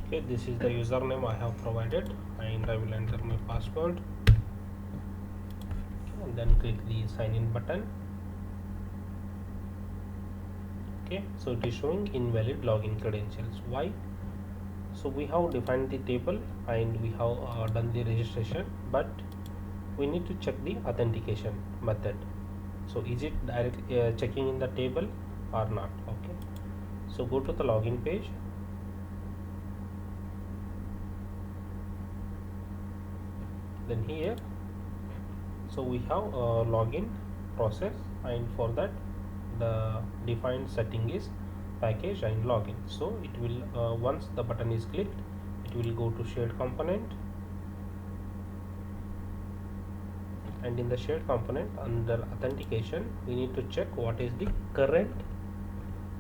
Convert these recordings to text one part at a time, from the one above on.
Okay, this is the username I have provided, and I will enter my password, and then click the sign in button. Okay, so it is showing invalid login credentials. Why? So we have defined the table and we have done the registration, but we need to check the authentication method. So is it directly checking in the table or not? Okay, so go to the login page. Then here, so we have a login process, and for that the defined setting is package and login. So it will once the button is clicked, it will go to shared component, and in the shared component under authentication we need to check what is the current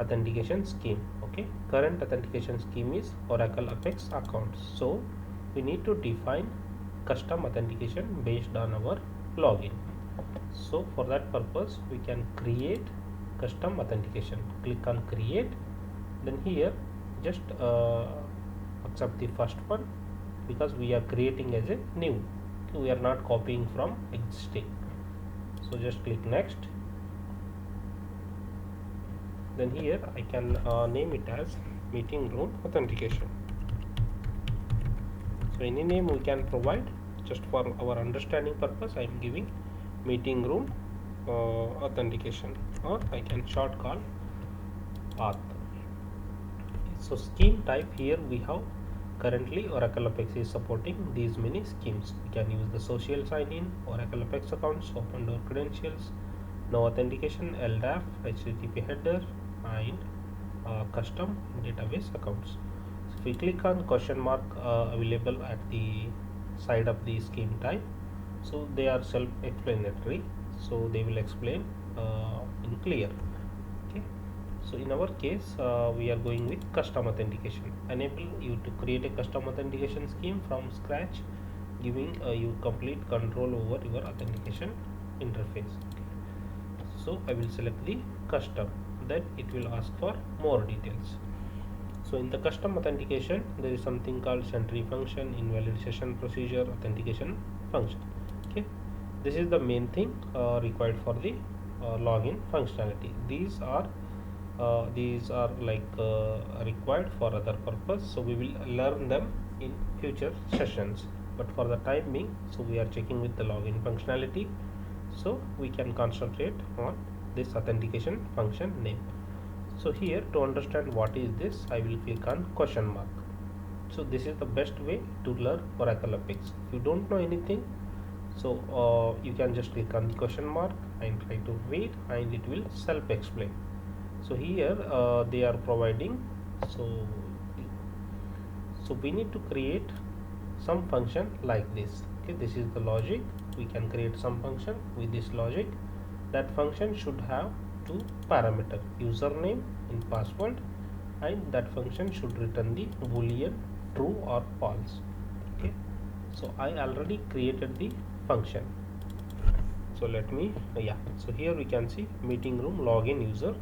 authentication scheme. Okay, current authentication scheme is Oracle Apex accounts. So we need to define custom authentication based on our login. So for that purpose we can create custom authentication. Click on create, then here just accept the first one, because we are creating as a new, we are not copying from existing. So just click next. Then here I can name it as meeting room authentication. So any name we can provide, just for our understanding purpose I am giving meeting room authentication, or I can short call auth. So scheme type, here we have currently Oracle Apex is supporting these many schemes. We can use the social sign-in, Oracle Apex accounts, open door credentials, no authentication, LDAP, HTTP header, and custom database accounts. So if we click on question mark available at the side of the scheme type, so they are self-explanatory, so they will explain in clear. Okay, so in our case we are going with custom authentication. Enable you to create a custom authentication scheme from scratch, giving you complete control over your authentication interface. Okay, so I will select the custom, then it will ask for more details. So in the custom authentication there is something called sentry function, invalid session procedure, authentication function. Okay, this is the main thing required for the login functionality. These are like required for other purpose, so we will learn them in future sessions, but for the time being, so we are checking with the login functionality, so we can concentrate on this authentication function name. So here, to understand what is this, I will click on question mark. So this is the best way to learn Oracle Apex. If you don't know anything, so you can just click on the question mark and try to read, and it will self-explain. So here they are providing, so we need to create some function like this. Okay, this is the logic. We can create some function with this logic. That function should have two parameter, username and password, and that function should return the boolean true or false. Okay, so I already created the function, so let me so here we can see meeting room login user,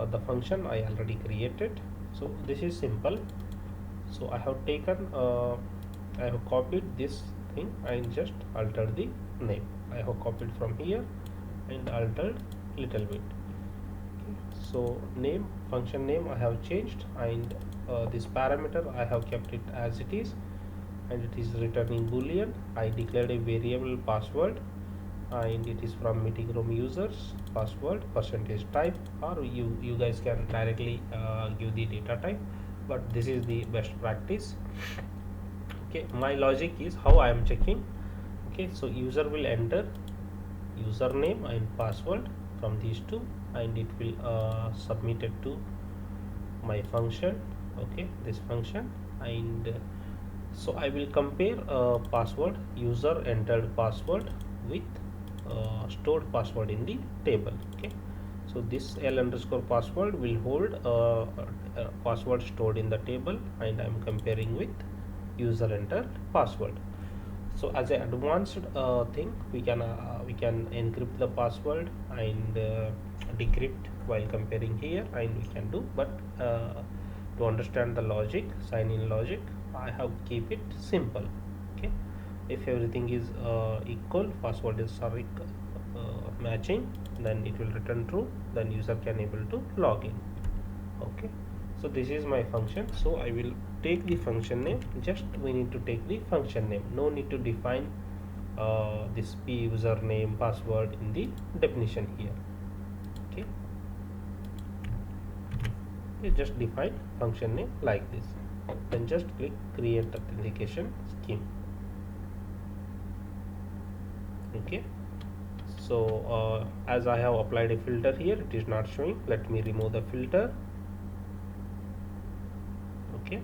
the function I already created. So this is simple. So I have taken I have copied this thing and just altered the name. I have copied from here and altered little bit. Okay, so name, function name I have changed, and this parameter I have kept it as it is, and it is returning boolean. I declared a variable password, and it is from meeting room users password percentage type, or you guys can directly give the data type, but this is the best practice. Okay, my logic is how I am checking. Okay, so user will enter username and password from these two, and it will submit it to my function. Okay, this function, and so I will compare password, user entered password with stored password in the table. Okay, so this L underscore password will hold password stored in the table, and I am comparing with user entered password. So as an advanced thing, we can encrypt the password and decrypt while comparing here, and we can do, but To understand the logic, sign in logic, I have keep it simple. Okay, if everything is equal, password is matching, then it will return true, then user can able to log in. Okay, so this is my function, so I will take the function name. Just we need to take the function name, no need to define this p username password in the definition here. Okay, you just define function name like this, then just click create authentication scheme. Okay, so as I have applied a filter here, it is not showing. Let me remove the filter. Okay,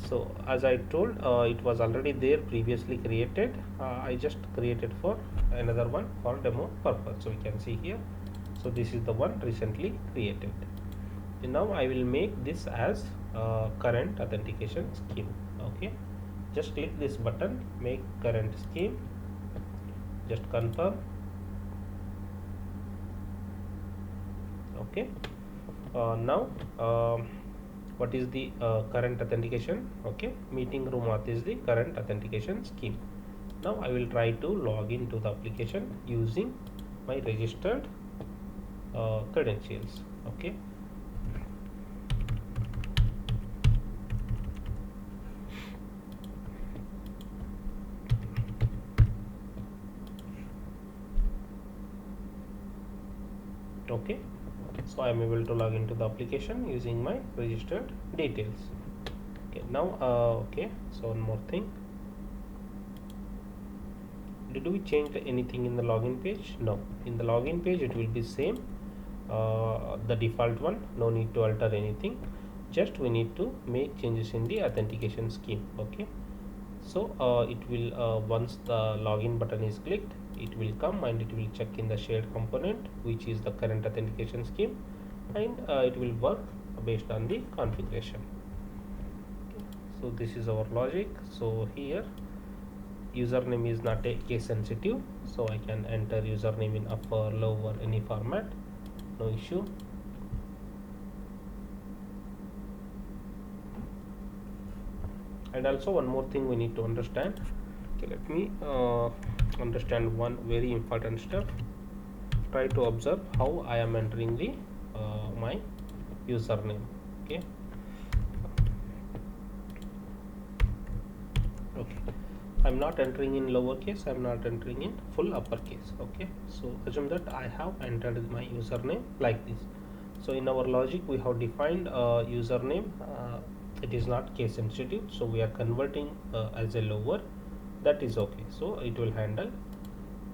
so as I told, it was already there previously created. I just created for another one for demo purpose, so you can see here. So this is the one recently created. And now I will make this as current authentication scheme. Okay, just click this button, make current scheme, just confirm. Okay, now what is the current authentication? Okay, meeting room auth is the current authentication scheme. Now I will try to log into the application using my registered credentials. Okay, okay, so I am able to log into the application using my registered details. Okay, now okay, so one more thing, did we change anything in the login page? No, in the login page it will be same, the default one, no need to alter anything, just we need to make changes in the authentication scheme. Okay, so it will once the login button is clicked, it will come and it will check in the shared component, which is the current authentication scheme, and it will work based on the configuration. Okay, so this is our logic. So here username is not a case sensitive, so I can enter username in upper, lower, any format, no issue. And also one more thing we need to understand. Okay, let me understand one very important step. Try to observe how I am entering the my username. Okay, I'm not entering in lowercase, I'm not entering in full uppercase. Okay, so assume that I have entered my username like this. So in our logic we have defined username, it is not case sensitive, so we are converting as a lower, that is okay, so it will handle.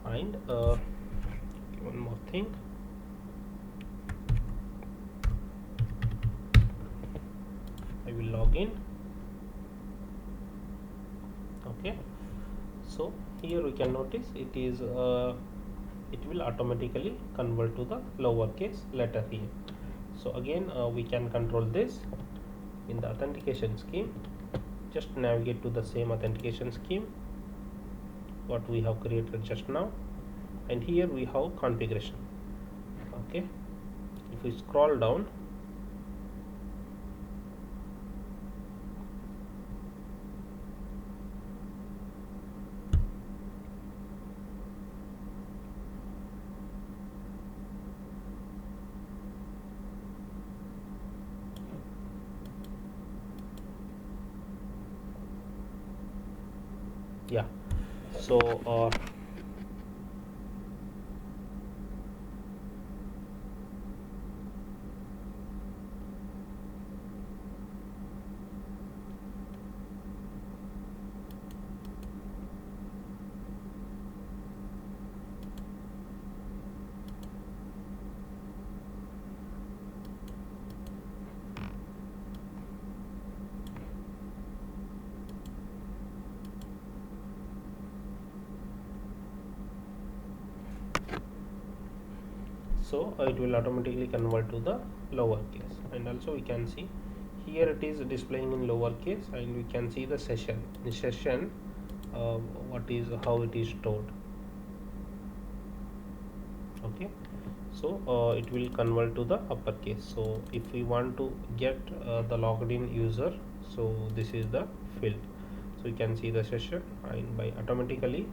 And one more thing, I will log in. Okay, so here we can notice it is it will automatically convert to the lowercase letter here. So again we can control this in the authentication scheme. Just navigate to the same authentication scheme what we have created just now, and here we have configuration. Okay, if we scroll down, yeah, so it will automatically convert to the lowercase. And also we can see here it is displaying in lowercase, and we can see the session what is how it is stored. Okay, so it will convert to the uppercase. So if we want to get the logged in user, so this is the field. So you can see the session, and by automatically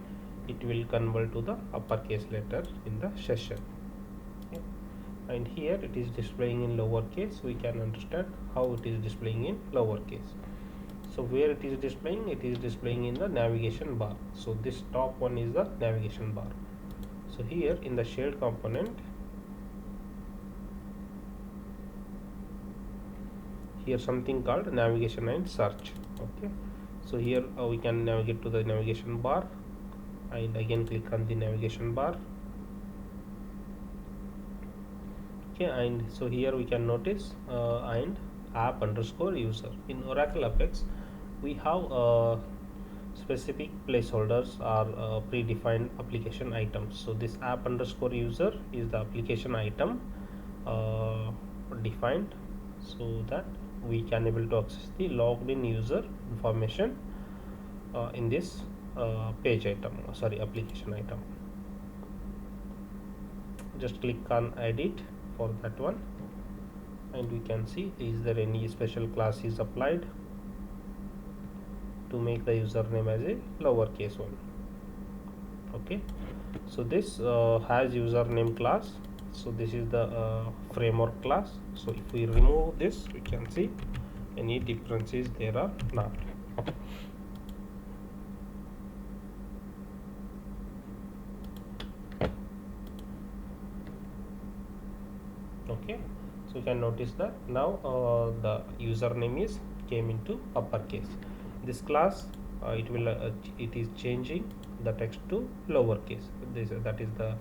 it will convert to the uppercase letter in the session. Okay. And here it is displaying in lowercase. We can understand how it is displaying in lowercase. So where it is displaying in the navigation bar. So this top one is the navigation bar. So here in the shared component, here something called navigation and search. Okay, so here we can navigate to the navigation bar, and again click on the navigation bar. Okay, and so here we can notice and app underscore user. In Oracle Apex we have specific placeholders or predefined application items. So this app underscore user is the application item uh, defined, so that we can able to access the logged in user information in this page item, sorry, application item. Just click on edit for that one, and we can see is there any special class is applied to make the username as a lowercase one. Okay, so this has username class. So this is the framework class. So if we remove this, we can see any differences there are not. Okay, so you can notice that now the username is came into uppercase. This class it is changing the text to lowercase. This that is the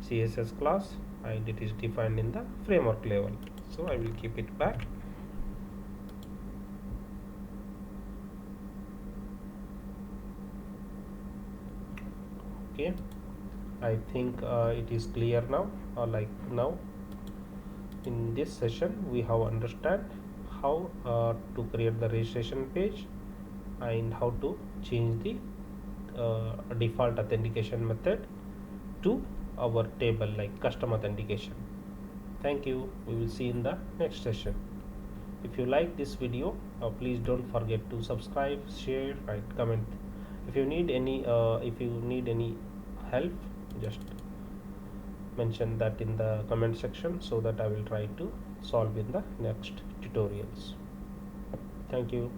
CSS class, and it is defined in the framework level. So I will keep it back. Okay, I think it is clear now. Like now in this session we have understand how to create the registration page and how to change the default authentication method to our table like custom authentication. Thank you. We will see in the next session. If you like this video, please don't forget to subscribe, share, and comment. If you need any help, just mention that in the comment section, so that I will try to solve in the next tutorials. Thank you.